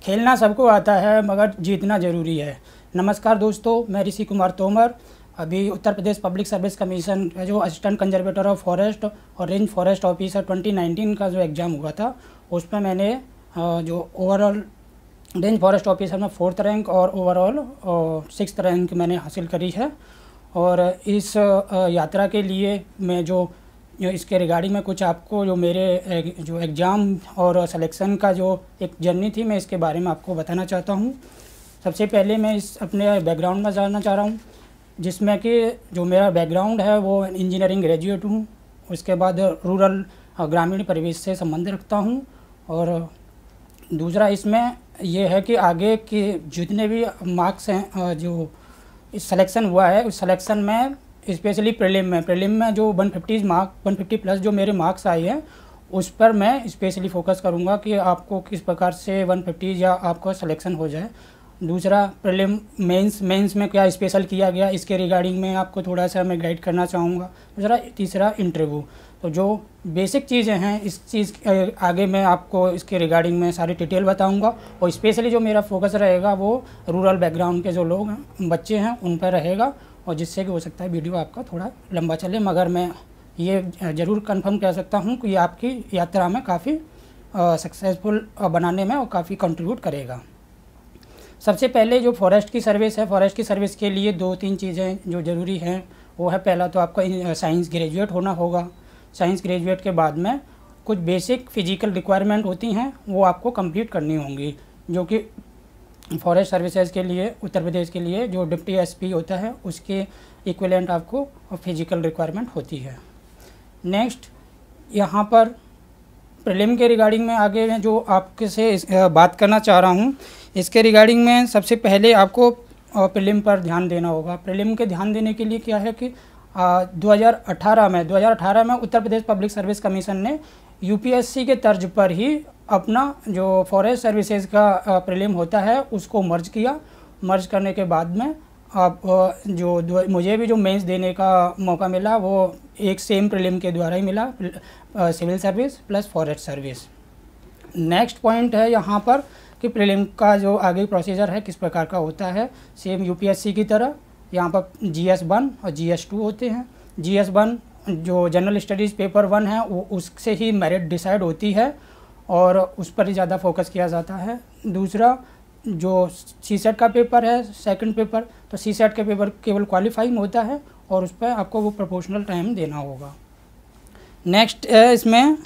खेलना सबको आता है मगर जीतना ज़रूरी है। नमस्कार दोस्तों, मैं ऋषि कुमार तोमर। अभी Uttar Pradesh public service commission का जो असिस्टेंट कंजर्वेटर ऑफ फॉरेस्ट और रेंज फॉरेस्ट ऑफिसर 2019 का जो एग्ज़ाम हुआ था, उसमें मैंने जो ओवरऑल रेंज फॉरेस्ट ऑफिसर में 4th रैंक और ओवरऑल 6th रैंक मैंने हासिल करी है। और इस यात्रा के लिए मैं जो इसके रिगार्डिंग में कुछ आपको जो मेरे जो एग्ज़ाम और सिलेक्शन का जो एक जर्नी थी, मैं इसके बारे में आपको बताना चाहता हूँ। सबसे पहले मैं इस अपने बैकग्राउंड में जानना चाह रहा हूँ, जिसमें कि जो मेरा बैकग्राउंड है वो इंजीनियरिंग ग्रेजुएट हूँ। उसके बाद रूरल ग्रामीण परिवेश से संबंध रखता हूँ। और दूसरा इसमें यह है कि आगे के जितने भी मार्क्स हैं जो सिलेक्शन हुआ है, उस सिलेक्शन में स्पेशली प्रीलिम में जो 150 प्लस जो मेरे मार्क्स आए हैं, उस पर मैं स्पेशली फोकस करूंगा कि आपको किस प्रकार से 150 या आपका सिलेक्शन हो जाए। दूसरा प्रीलिम मेंस में क्या स्पेशल किया गया, इसके रिगार्डिंग में आपको थोड़ा सा मैं गाइड करना चाहूँगा। तीसरा इंटरव्यू। तो जो बेसिक चीज़ें हैं, इस चीज़ आगे मैं आपको इसके रिगार्डिंग में सारी डिटेल बताऊंगा। और स्पेशली जो मेरा फोकस रहेगा वो रूरल बैकग्राउंड के जो लोग हैं, बच्चे हैं, उन पर रहेगा। और जिससे कि हो सकता है वीडियो आपका थोड़ा लंबा चले, मगर मैं ये ज़रूर कंफर्म कर सकता हूँ कि आपकी यात्रा में काफ़ी सक्सेसफुल बनाने में और काफ़ी कंट्रीब्यूट करेगा। सबसे पहले जो फॉरेस्ट की सर्विस है, फॉरेस्ट की सर्विस के लिए 2-3 चीज़ें जो ज़रूरी हैं वो है, पहला तो आपका साइंस ग्रेजुएट होना होगा। साइंस ग्रेजुएट के बाद में कुछ बेसिक फिजिकल रिक्वायरमेंट होती हैं, वो आपको कंप्लीट करनी होंगी, जो कि फॉरेस्ट सर्विसेज के लिए उत्तर प्रदेश के लिए जो डिप्टी एसपी होता है उसके इक्विवेलेंट आपको फिजिकल रिक्वायरमेंट होती है। नेक्स्ट यहाँ पर प्रीलिम के रिगार्डिंग में आगे मैं जो आपके से बात करना चाह रहा हूँ, इसके रिगार्डिंग में सबसे पहले आपको प्रीलिम पर ध्यान देना होगा। प्रीलिम के ध्यान देने के लिए क्या है कि 2018 में Uttar Pradesh public service commission ने यूपीएससी के तर्ज पर ही अपना जो फॉरेस्ट सर्विसेज का प्रीलिम होता है उसको मर्ज किया। मर्ज करने के बाद में आप मुझे भी जो मेंस देने का मौका मिला वो एक सेम प्रीलिम के द्वारा ही मिला, civil service plus forest service. Next point है यहाँ पर कि प्रीलिम का जो आगे प्रोसीजर है किस प्रकार का होता है, सेम यूपीएससी की तरह। यहाँ पर GS1 और GS2 होते हैं। GS1 जो जनरल स्टडीज़ पेपर 1 है, वो उससे ही मेरिट डिसाइड होती है और उस पर ही ज़्यादा फोकस किया जाता है। दूसरा जो CSET का पेपर है, सेकंड पेपर, तो CSET के पेपर केवल क्वालिफाइंग होता है और उस पर आपको वो प्रोपोर्शनल टाइम देना होगा। नेक्स्ट है इसमें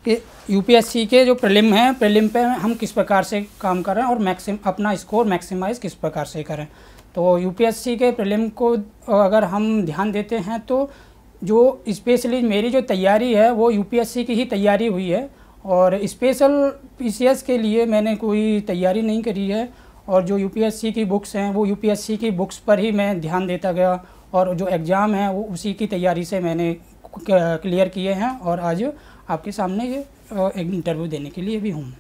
कि यूपीएससी के जो प्रीलिम है, प्रीलिम पे हम किस प्रकार से काम करें और अपना स्कोर मैक्सिमाइज़ किस प्रकार से करें। तो यूपीएससी के प्रीलिम को अगर हम ध्यान देते हैं तो जो स्पेशली मेरी जो तैयारी है वो यूपीएससी की ही तैयारी हुई है और स्पेशल पीसीएस के लिए मैंने कोई तैयारी नहीं करी है। और जो यूपीएससी की बुक्स हैं वो यूपीएससी की बुक्स पर ही मैं ध्यान देता गया और जो एग्ज़ाम है वो उसी की तैयारी से मैंने क्लियर किए हैं और आज आपके सामने ये एक इंटरव्यू देने के लिए भी हूँ।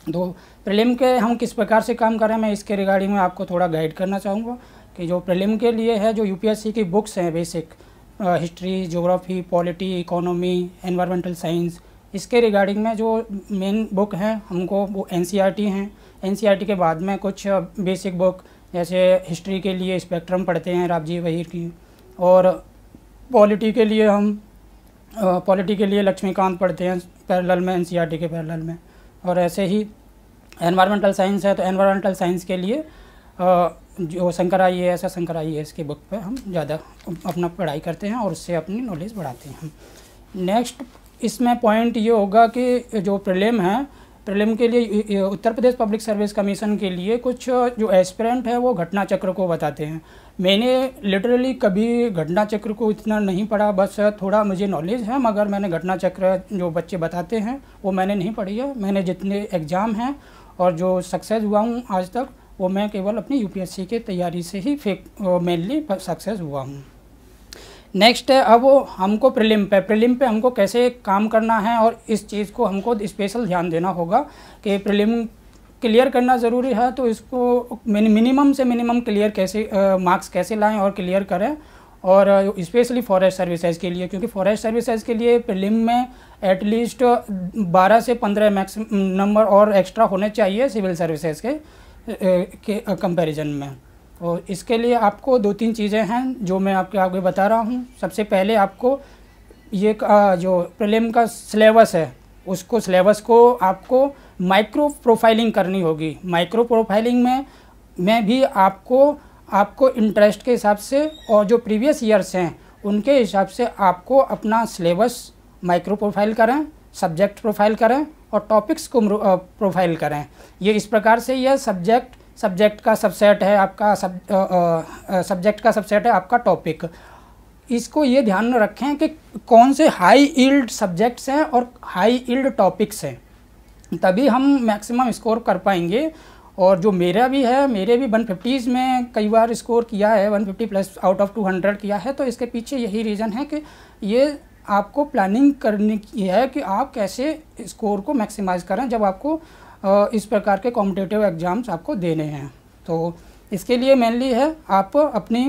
तो प्रीलिम के हम किस प्रकार से काम करें, मैं इसके रिगार्डिंग में आपको थोड़ा गाइड करना चाहूँगा कि जो प्रीलिम के लिए है, जो यूपीएससी की बुक्स हैं basic history, geography, polity, economy, environmental science, इसके रिगार्डिंग में जो मेन बुक हैं हमको वो एनसीईआरटी हैं। एनसीईआरटी के बाद में कुछ बेसिक बुक जैसे हिस्ट्री के लिए स्पेक्ट्रम पढ़ते हैं रावजी वहीर की, और पॉलिटी के लिए लक्ष्मीकांत पढ़ते हैं पैरेलल में, एनसीईआरटी के पैरेलल में। और ऐसे ही एनवायरमेंटल साइंस है तो एनवायरमेंटल साइंस के लिए जो शंकर IAS की बुक पे हम ज़्यादा अपना पढ़ाई करते हैं और उससे अपनी नॉलेज बढ़ाते हैं। नेक्स्ट इसमें पॉइंट ये होगा कि जो प्रीलिम है, प्रीलिम के लिए Uttar Pradesh public service commission के लिए कुछ जो एस्पिरेंट है वो घटना चक्र को बताते हैं। मैंने लिटरली कभी घटना चक्र को इतना नहीं पढ़ा, बस थोड़ा मुझे नॉलेज है, मगर मैंने घटना चक्र जो बच्चे बताते हैं वो मैंने नहीं पढ़ी है। मैंने जितने एग्ज़ाम हैं और जो सक्सेस हुआ हूँ आज तक, वो मैं केवल अपनी यूपीएससी के तैयारी से ही मेनली सक्सेस हुआ हूँ। नेक्स्ट है अब वो हमको प्रीलिम पे हमको कैसे काम करना है और इस चीज़ को हमको स्पेशल ध्यान देना होगा कि प्रीलिम क्लियर करना ज़रूरी है। तो इसको मिनिमम से मिनिमम क्लियर कैसे मार्क्स कैसे लाएं और क्लियर करें और स्पेशली फॉरेस्ट सर्विसेज के लिए, क्योंकि फॉरेस्ट सर्विसेज के लिए प्रीलिम में एटलीस्ट 12 से 15 मैक्सिमम नंबर और एक्स्ट्रा होने चाहिए सिविल सर्विसेज के कंपैरिजन में। और इसके लिए आपको 2-3 चीज़ें हैं जो मैं आपके आगे बता रहा हूँ। सबसे पहले आपको ये जो प्रीलिम का सिलेबस है उसको सिलेबस को आपको माइक्रो प्रोफाइलिंग करनी होगी। माइक्रो प्रोफाइलिंग में भी आपको इंटरेस्ट के हिसाब से और जो प्रीवियस ईयर्स हैं उनके हिसाब से आपको अपना सिलेबस माइक्रो प्रोफाइल करें, सब्जेक्ट प्रोफाइल करें और टॉपिक्स को प्रोफाइल करें। ये इस प्रकार से यह सब्जेक्ट का सबसेट है आपका, सब्जेक्ट का सबसेट है आपका टॉपिक। इसको ये ध्यान में रखें कि कौन से हाई यील्ड सब्जेक्ट्स हैं और हाई यील्ड टॉपिक्स हैं, तभी हम मैक्सिमम स्कोर कर पाएंगे। और जो मेरे भी 150s में कई बार स्कोर किया है, 150 प्लस आउट ऑफ 200 किया है। तो इसके पीछे यही रीज़न है कि ये आपको प्लानिंग करनी की है कि आप कैसे स्कोर को मैक्सिमाइज़ करें जब आपको इस प्रकार के कॉम्पिटिटिव एग्ज़ाम्स आपको देने हैं। तो इसके लिए मेनली है आप अपनी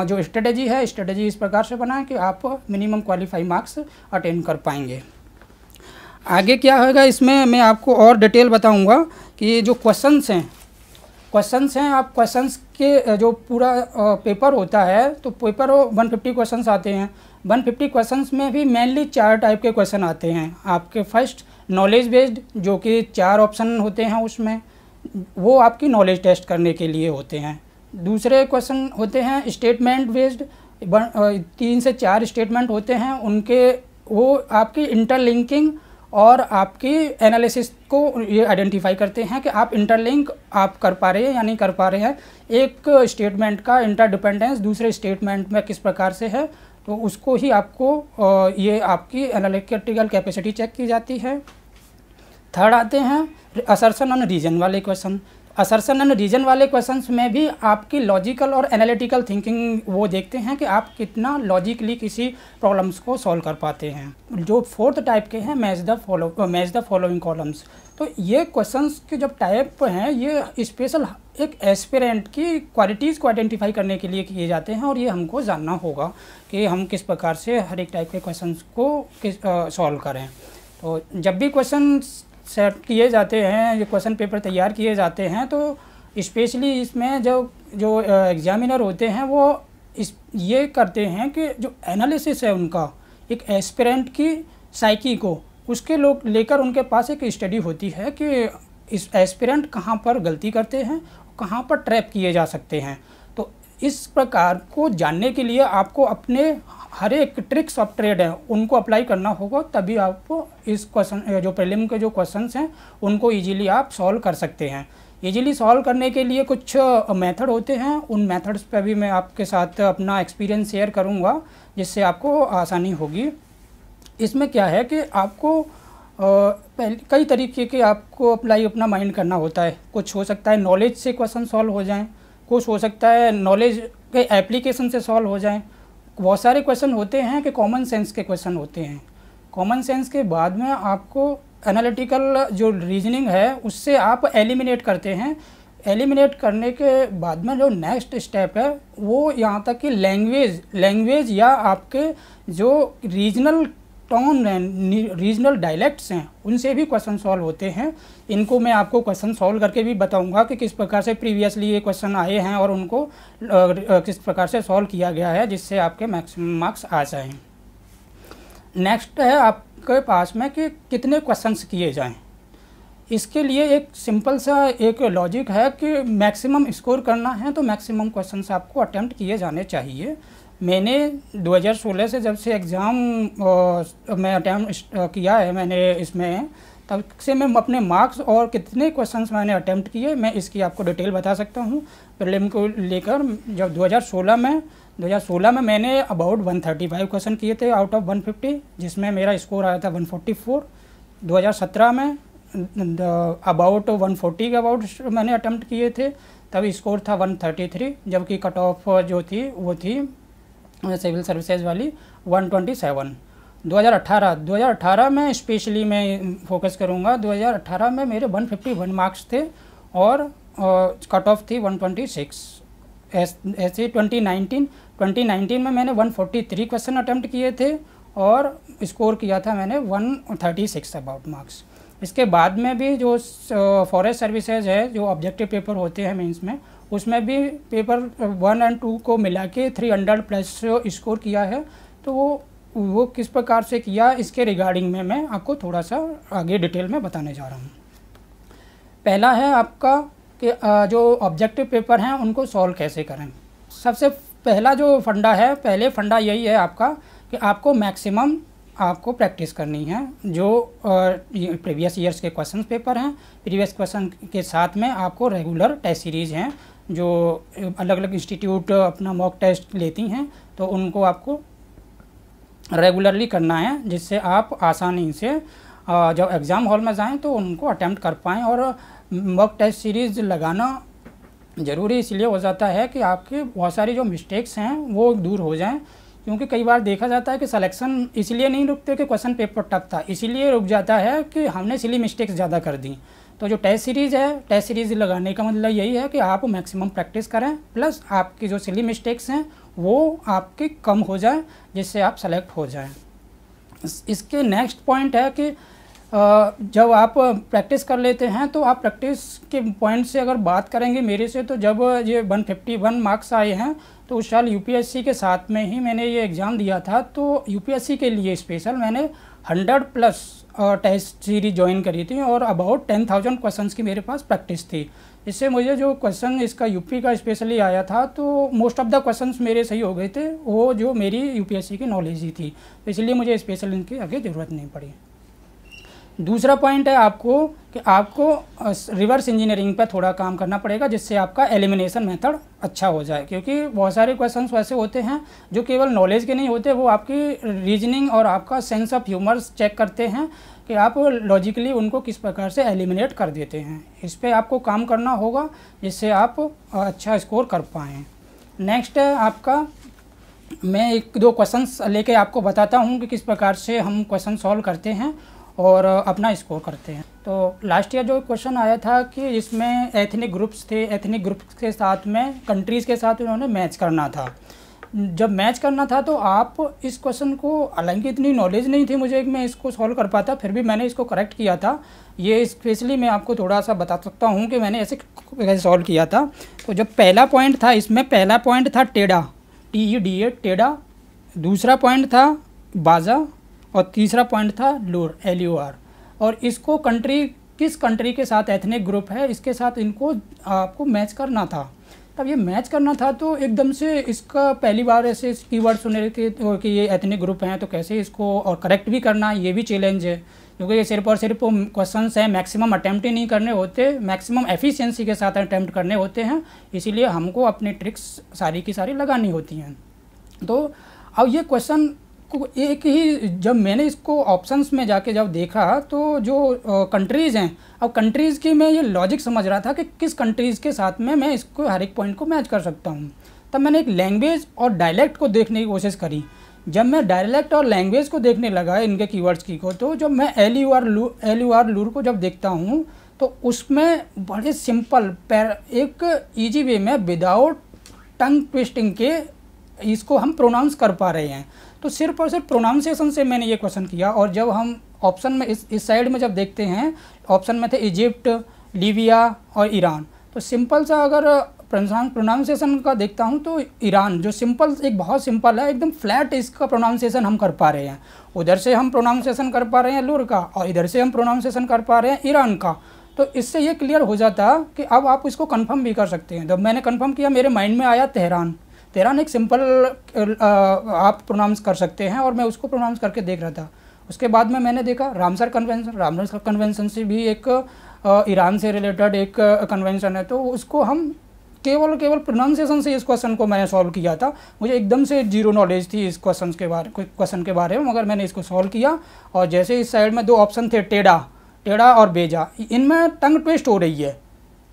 जो स्ट्रेटजी इस प्रकार से बनाएं कि आप मिनिमम क्वालिफाई मार्क्स अटेन कर पाएंगे। आगे क्या होगा इसमें मैं आपको और डिटेल बताऊंगा कि जो क्वेश्चंस हैं आप क्वेश्चंस के जो पूरा पेपर होता है तो पेपर 150 क्वेश्चंस आते हैं। 150 क्वेश्चंस में भी मेनली 4 टाइप के क्वेश्चन आते हैं आपके। फर्स्ट नॉलेज बेस्ड, जो कि 4 ऑप्शन होते हैं उसमें, वो आपकी नॉलेज टेस्ट करने के लिए होते हैं। दूसरे क्वेश्चन होते हैं स्टेटमेंट बेस्ड, 3 से 4 स्टेटमेंट होते हैं उनके, वो आपकी इंटरलिंकिंग और आपकी एनालिसिस को ये आइडेंटिफाई करते हैं कि आप इंटरलिंक आप कर पा रहे हैं या नहीं कर पा रहे हैं। एक स्टेटमेंट का इंटरडिपेंडेंस दूसरे स्टेटमेंट में किस प्रकार से है, तो उसको ही आपको ये आपकी एनालिटिकल कैपेसिटी चेक की जाती है। थर्ड आते हैं असर्शन एंड रीजन वाले क्वेश्चन। असर्शन एंड रीजन वाले क्वेश्चंस में भी आपकी लॉजिकल और एनालिटिकल थिंकिंग वो देखते हैं कि आप कितना लॉजिकली किसी प्रॉब्लम्स को सॉल्व कर पाते हैं। जो 4th टाइप के हैं मैच द फॉलोइंग कॉलम्स। तो ये क्वेश्चंस के जब टाइप हैं ये स्पेशल एक एस्पिरेंट की क्वालिटीज़ को आइडेंटिफाई करने के लिए किए जाते हैं और ये हमको जानना होगा कि हम किस प्रकार से हर एक टाइप के क्वेश्चंस को सॉल्व करें। तो जब भी क्वेश्चन सेट किए जाते हैं, ये क्वेश्चन पेपर तैयार किए जाते हैं, तो स्पेशली इसमें जो एग्जामिनर होते हैं वो ये करते हैं कि जो एनालिसिस है उनका एक एस्पिरेंट की साइकी को उसके लोग लेकर उनके पास एक स्टडी होती है कि इस एस्पिरेंट कहाँ पर गलती करते हैं, कहाँ पर ट्रैप किए जा सकते हैं। तो इस प्रकार को जानने के लिए आपको अपने हर एक ट्रिक्स ऑफ ट्रेड है उनको अप्लाई करना होगा, तभी आपको इस क्वेश्चन जो प्रीलिम के जो क्वेश्चंस हैं उनको इजीली आप सॉल्व कर सकते हैं। इजीली सॉल्व करने के लिए कुछ मेथड होते हैं, उन मेथड्स पे भी मैं आपके साथ अपना एक्सपीरियंस शेयर करूंगा जिससे आपको आसानी होगी। इसमें क्या है कि आपको कई तरीके के आपको अप्लाई अपना माइंड करना होता है। कुछ हो सकता है नॉलेज से क्वेश्चन सॉल्व हो जाएँ, कुछ हो सकता है नॉलेज के एप्लीकेशन से सॉल्व हो जाएँ। बहुत सारे क्वेश्चन होते हैं कि कॉमन सेंस के क्वेश्चन होते हैं। कॉमन सेंस के बाद में आपको एनालिटिकल जो रीजनिंग है उससे आप एलिमिनेट करते हैं। एलिमिनेट करने के बाद में जो नेक्स्ट स्टेप है वो यहाँ तक कि लैंग्वेज या आपके जो रीजनल टोन हैं, रीजनल डायलेक्ट्स हैं, उनसे भी क्वेश्चन सॉल्व होते हैं। इनको मैं आपको क्वेश्चन सॉल्व करके भी बताऊंगा कि किस प्रकार से प्रीवियसली ये क्वेश्चन आए हैं और उनको किस प्रकार से सॉल्व किया गया है जिससे आपके मैक्सिमम मार्क्स आ जाएं। नेक्स्ट है आपके पास में कि कितने क्वेश्चंस किए जाएं। इसके लिए एक सिंपल सा एक लॉजिक है कि मैक्सिमम स्कोर करना है तो मैक्सिमम क्वेश्चंस आपको अटेम्प्ट किए जाने चाहिए। मैंने 2016 से जब से एग्ज़ाम मैं अटैम्प्ट किया है मैंने इसमें, तब से मैं अपने मार्क्स और कितने क्वेश्चंस मैंने अटैम्प्ट किए मैं इसकी आपको डिटेल बता सकता हूँ। प्रीलिम को लेकर जब 2016 में मैंने अबाउट 135 क्वेश्चन किए थे आउट ऑफ 150, जिसमें मेरा स्कोर आया था 144। 2017 में अबाउट 140 के अबाउट मैंने अटैम्प्ट किए थे, तब स्कोर था 133, जबकि कट ऑफ जो थी वो थी सिविल सर्विसेज वाली 127। 2018 में स्पेशली मैं फोकस करूंगा। 2018 में मेरे 151 मार्क्स थे और कट ऑफ थी 126। ऐसे 2019 में मैंने 143 क्वेश्चन अटैम्प्ट किए थे और स्कोर किया था मैंने 136 अबाउट मार्क्स। इसके बाद में भी जो फॉरेस्ट सर्विसेज है, जो ऑब्जेक्टिव पेपर होते हैं मेंस में, उसमें भी पेपर 1 और 2 को मिला के 300 प्लस स्कोर किया है। तो वो किस प्रकार से किया, इसके रिगार्डिंग में मैं आपको थोड़ा सा आगे डिटेल में बताने जा रहा हूँ। पहला है आपका कि जो ऑब्जेक्टिव पेपर हैं उनको सॉल्व कैसे करें। सबसे पहला जो फंडा है, पहले फंडा यही है आपका कि आपको मैक्सिमम आपको प्रैक्टिस करनी है। जो प्रीवियस ईयर्स के क्वेश्चन पेपर हैं, प्रीवियस क्वेश्चन के साथ में आपको रेगुलर टेस्ट सीरीज़ हैं जो अलग अलग इंस्टीट्यूट अपना मॉक टेस्ट लेती हैं, तो उनको आपको रेगुलरली करना है, जिससे आप आसानी से जब एग्ज़ाम हॉल में जाएं तो उनको अटेम्प्ट कर पाएँ। और मॉक टेस्ट सीरीज़ लगाना ज़रूरी इसलिए हो जाता है कि आपके बहुत सारी जो मिस्टेक्स हैं वो दूर हो जाएं, क्योंकि कई बार देखा जाता है कि सिलेक्शन इसलिए नहीं रुकते कि क्वेश्चन पेपर टफ था, इसीलिए रुक जाता है कि हमने सिली मिस्टेक्स ज़्यादा कर दी। तो जो टेस्ट सीरीज़ है, टेस्ट सीरीज़ लगाने का मतलब यही है कि आप मैक्सिमम प्रैक्टिस करें, प्लस आपकी जो सिली मिस्टेक्स हैं वो आपकी कम हो जाए, जिससे आप सेलेक्ट हो जाएं। इसके नेक्स्ट पॉइंट है कि जब आप प्रैक्टिस कर लेते हैं तो आप प्रैक्टिस के पॉइंट से अगर बात करेंगे मेरे से, तो जब ये 151 मार्क्स आए हैं तो उस साल यूपीएससी के साथ में ही मैंने ये एग्ज़ाम दिया था। तो यूपीएससी के लिए स्पेशल मैंने 100 प्लस टेस्ट सीरीज ज्वाइन करी थी और अबाउट 10,000 क्वेश्चंस की मेरे पास प्रैक्टिस थी। इससे मुझे जो क्वेश्चन इसका यूपी का स्पेशली आया था तो मोस्ट ऑफ द क्वेश्चंस मेरे सही हो गए थे, वो जो मेरी यूपीएससी की नॉलेज ही थी, तो इसलिए मुझे स्पेशल इनकी आगे ज़रूरत नहीं पड़ी। दूसरा पॉइंट है आपको कि आपको रिवर्स इंजीनियरिंग पर थोड़ा काम करना पड़ेगा, जिससे आपका एलिमिनेशन मेथड अच्छा हो जाए, क्योंकि बहुत सारे क्वेश्चंस वैसे होते हैं जो केवल नॉलेज के नहीं होते, वो आपकी रीजनिंग और आपका सेंस ऑफ ह्यूमर चेक करते हैं कि आप लॉजिकली उनको किस प्रकार से एलिमिनेट कर देते हैं। इस पर आपको काम करना होगा, जिससे आप अच्छा स्कोर कर पाएँ। नेक्स्ट है आपका, मैं 1-2 क्वेश्चंस लेके आपको बताता हूँ कि किस प्रकार से हम क्वेश्चन सॉल्व करते हैं और अपना स्कोर करते हैं। तो लास्ट ईयर जो क्वेश्चन आया था कि इसमें एथनिक ग्रुप्स थे, एथनिक ग्रुप्स के साथ में कंट्रीज़ के साथ उन्होंने मैच करना था। जब मैच करना था तो आप इस क्वेश्चन को, हालांकि इतनी नॉलेज नहीं थी मुझे कि मैं इसको सॉल्व कर पाता, फिर भी मैंने इसको करेक्ट किया था। ये स्पेशली मैं आपको थोड़ा सा बता सकता हूँ कि मैंने ऐसे सॉल्व किया था। तो जब पहला पॉइंट था, इसमें पहला पॉइंट था टेढ़ा, TEDA टेढ़ा, दूसरा पॉइंट था बाजा और तीसरा पॉइंट था लूर, LUR। और इसको किस कंट्री के साथ एथनिक ग्रुप है, इसके साथ इनको आपको मैच करना था। तब ये मैच करना था तो एकदम से इसका पहली बार ऐसे कीवर्ड सुने थे कि ये एथनिक ग्रुप हैं, तो कैसे इसको और करेक्ट भी करना, ये भी चैलेंज है, क्योंकि ये सिर्फ और सिर्फ क्वेश्चंस हैं, मैक्सिमम अटैम्प्ट ही नहीं करने होते, मैक्सिमम एफिशिएंसी के साथ अटैम्प्ट करने होते हैं, इसीलिए हमको अपनी ट्रिक्स सारी की सारी लगानी होती हैं। तो अब ये क्वेश्चन को एक ही, जब मैंने इसको ऑप्शंस में जाके जब देखा तो जो कंट्रीज़ हैं, अब कंट्रीज़ की मैं ये लॉजिक समझ रहा था कि किस कंट्रीज़ के साथ में मैं इसको हर एक पॉइंट को मैच कर सकता हूँ। तब मैंने एक लैंग्वेज और डायलेक्ट को देखने की कोशिश करी। जब मैं डायलेक्ट और लैंग्वेज को देखने लगा इनके कीवर्ड्स की को, तो जब मैं LUR लूर को जब देखता हूँ तो उसमें बड़े सिंपल एक ईजी वे में विदाउट टंग ट्विस्टिंग के इसको हम प्रोनाउंस कर पा रहे हैं। तो सिर्फ और सिर्फ प्रोनाउंसिएशन से मैंने ये क्वेश्चन किया। और जब हम ऑप्शन में इस साइड में जब देखते हैं, ऑप्शन में थे इजिप्ट, लीबिया और ईरान, तो सिंपल सा अगर प्रोनाउंसिएशन का देखता हूँ तो ईरान जो सिंपल, एक बहुत सिंपल है, एकदम फ्लैट इसका प्रोनाउंसिएशन हम कर पा रहे हैं। उधर से हम प्रोनाउंसिएशन कर पा रहे हैं लूर का और इधर से हम प्रोनाउंसिएशन कर पा रहे हैं ईरान का। तो इससे ये क्लियर हो जाता कि अब आप इसको कंफर्म भी कर सकते हैं। जब मैंने कंफर्म किया, मेरे माइंड में आया तेहरान। तेहरान एक सिंपल आप प्रोनाउंस कर सकते हैं और मैं उसको प्रोनाउंस करके देख रहा था। उसके बाद में मैंने देखा रामसर कन्वेंशन। रामसर कन्वेंशन से भी एक ईरान से रिलेटेड एक कन्वेंशन है, तो उसको हम केवल प्रोनाउंसिएशन से इस क्वेश्चन को मैंने सॉल्व किया था। मुझे एकदम से जीरो नॉलेज थी इस क्वेश्चन के बारे में, मगर मैंने इसको सॉल्व किया। और जैसे इस साइड में 2 ऑप्शन थे, टेढ़ा और बेजा, इनमें टंग ट्विस्ट हो रही है।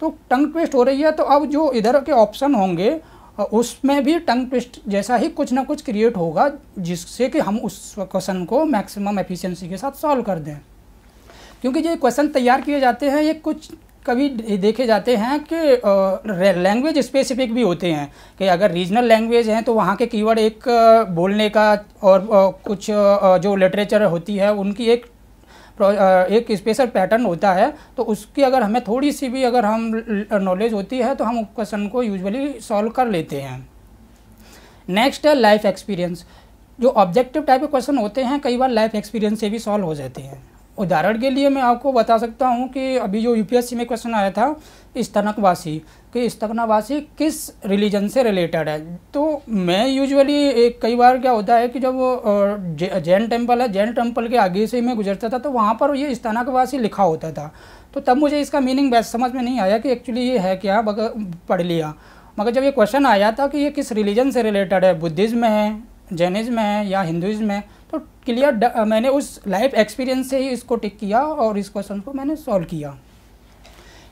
तो टंग ट्विस्ट हो रही है तो अब जो इधर के ऑप्शन होंगे उसमें भी टंग ट्विस्ट जैसा ही कुछ ना कुछ क्रिएट होगा, जिससे कि हम उस क्वेश्चन को मैक्सिमम एफिशिएंसी के साथ सॉल्व कर दें। क्योंकि जो क्वेश्चन तैयार किए जाते हैं ये कुछ कभी देखे जाते हैं कि लैंग्वेज स्पेसिफिक भी होते हैं, कि अगर रीजनल लैंग्वेज हैं तो वहाँ के कीवर्ड एक बोलने का और कुछ जो लिटरेचर होती है उनकी एक स्पेशल पैटर्न होता है, तो उसकी अगर हमें थोड़ी सी भी अगर हम नॉलेज होती है तो हम क्वेश्चन को यूजुअली सॉल्व कर लेते हैं। नेक्स्ट है लाइफ एक्सपीरियंस। जो ऑब्जेक्टिव टाइप के क्वेश्चन होते हैं कई बार लाइफ एक्सपीरियंस से भी सॉल्व हो जाते हैं। उदाहरण के लिए मैं आपको बता सकता हूं कि अभी जो यूपीएससी में क्वेश्चन आया था स्तनकवासी, कि स्तनकवासी किस रिलीजन से रिलेटेड है। तो मैं यूजुअली कई बार क्या होता है कि जब जैन टेम्पल है, जैन टेम्पल के आगे से मैं गुजरता था तो वहाँ पर ये स्तनकवासी लिखा होता था, तो तब मुझे इसका मीनिंग वैसे समझ में नहीं आया कि एक्चुअली ये है क्या, पढ़ लिया। मगर जब ये क्वेश्चन आया था कि ये किस रिलीजन से रिलेटेड है, बुद्धिज़्म है, जैनिज़्म है या हिंदुज़्म है, तो क्लियर मैंने उस लाइफ एक्सपीरियंस से ही इसको टिक किया और इस क्वेश्चन को मैंने सॉल्व किया।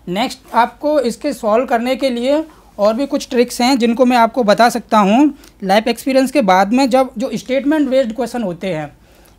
नेक्स्ट आपको इसके सॉल्व करने के लिए और भी कुछ ट्रिक्स हैं जिनको मैं आपको बता सकता हूँ। लाइफ एक्सपीरियंस के बाद में जब जो स्टेटमेंट बेस्ड क्वेश्चन होते हैं,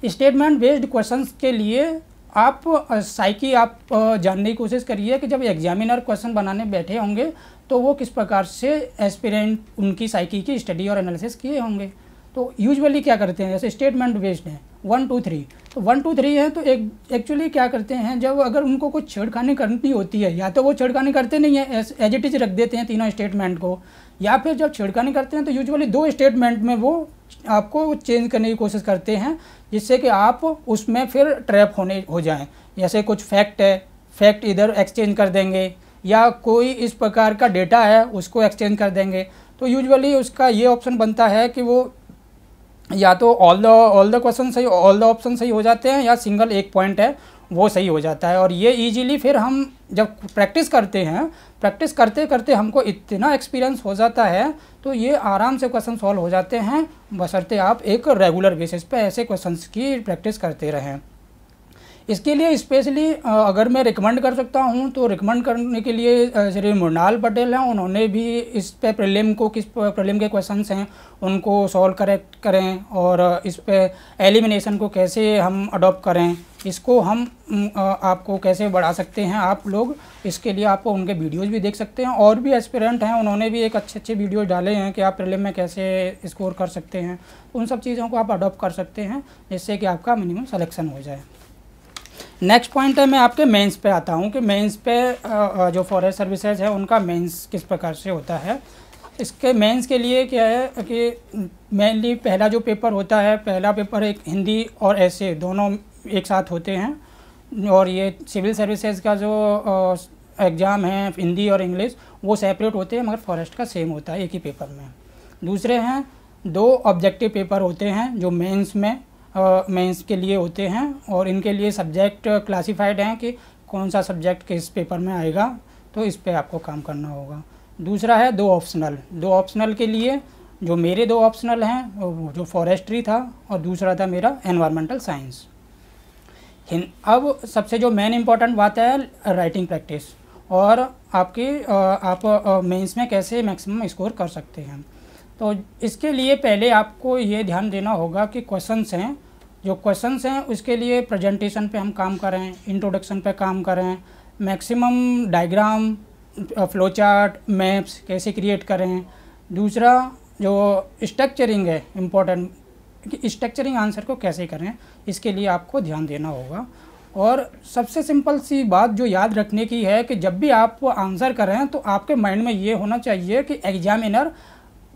स्टेटमेंट बेस्ड क्वेश्चंस के लिए आप साइकी आप जानने की कोशिश करिए कि जब एग्जामिनर क्वेश्चन बनाने बैठे होंगे तो वो किस प्रकार से एस्पिरेंट उनकी साइकी की स्टडी और एनालिसिस किए होंगे। तो यूजुअली क्या करते हैं, जैसे स्टेटमेंट बेस्ड है 1 2 3, तो 1 2 3 है तो एक्चुअली क्या करते हैं, जब अगर उनको कुछ छेड़खानी करनी होती है या तो वो छेड़खानी करते नहीं है, एज इट इज रख देते हैं तीनों स्टेटमेंट को, या फिर जब छेड़खानी करते हैं तो यूजुअली 2 स्टेटमेंट में वो आपको चेंज करने की कोशिश करते हैं, जिससे कि आप उसमें फिर ट्रैप हो जाएं। जैसे कुछ फैक्ट है, फैक्ट इधर एक्सचेंज कर देंगे, या कोई इस प्रकार का डेटा है उसको एक्सचेंज कर देंगे। तो यूजुअली उसका ये ऑप्शन बनता है कि वो या तो ऑल द क्वेश्चन सही, ऑल द ऑप्शन सही हो जाते हैं, या सिंगल एक पॉइंट है वो सही हो जाता है। और ये इजीली फिर हम जब प्रैक्टिस करते हैं, प्रैक्टिस करते करते हमको इतना एक्सपीरियंस हो जाता है तो ये आराम से क्वेश्चन सॉल्व हो जाते हैं, बशर्ते आप एक रेगुलर बेसिस पे ऐसे क्वेश्चंस की प्रैक्टिस करते रहें। इसके लिए स्पेशली अगर मैं रिकमेंड कर सकता हूं तो रिकमेंड करने के लिए श्री मृणाल पटेल हैं, उन्होंने भी इस पे प्रीलिम के क्वेश्चंस हैं उनको सॉल्व करें और इस पे एलिमिनेशन को कैसे हम अडॉप्ट करें, इसको हम आपको कैसे बढ़ा सकते हैं आप लोग, इसके लिए आपको उनके वीडियोज़ भी देख सकते हैं। और भी एस्पिरेंट हैं, उन्होंने भी एक अच्छे वीडियो डाले हैं कि आप प्रीलिम में कैसे स्कोर कर सकते हैं। उन सब चीज़ों को आप अडॉप्ट कर सकते हैं जिससे कि आपका मिनिमम सिलेक्शन हो जाए। नेक्स्ट पॉइंट है, मैं आपके मेंस पे आता हूँ कि मेंस पे जो फॉरेस्ट सर्विसेज है उनका मेंस किस प्रकार से होता है। इसके मेंस के लिए क्या है कि मेनली पहला जो पेपर होता है, पहला पेपर एक हिंदी और ऐसे दोनों एक साथ होते हैं, और ये सिविल सर्विसेज का जो एग्ज़ाम है हिंदी और इंग्लिश वो सेपरेट होते हैं, मगर फॉरेस्ट का सेम होता है एक ही पेपर में। दूसरे हैं 2 ऑब्जेक्टिव पेपर होते हैं जो मेंस के लिए होते हैं, और इनके लिए सब्जेक्ट क्लासिफाइड हैं कि कौन सा सब्जेक्ट किस पेपर में आएगा, तो इस पे आपको काम करना होगा। दूसरा है 2 ऑप्शनल। 2 ऑप्शनल के लिए जो मेरे 2 ऑप्शनल हैं वो जो फॉरेस्ट्री था और दूसरा था मेरा एनवायरमेंटल साइंस। अब सबसे जो मेन इम्पॉर्टेंट बात है राइटिंग प्रैक्टिस, और आप मेंस में कैसे मैक्सिमम स्कोर कर सकते हैं। तो इसके लिए पहले आपको ये ध्यान देना होगा कि क्वेश्चंस हैं, जो क्वेश्चंस हैं उसके लिए प्रेजेंटेशन पे हम काम करें, इंट्रोडक्शन पे काम करें, maximum diagram, flow chart, maps कैसे क्रिएट करें। दूसरा जो स्ट्रक्चरिंग है इम्पोर्टेंट, कि स्ट्रक्चरिंग आंसर को कैसे करें, इसके लिए आपको ध्यान देना होगा। और सबसे सिंपल सी बात जो याद रखने की है कि जब भी आप आंसर करें तो आपके माइंड में ये होना चाहिए कि एग्जामिनर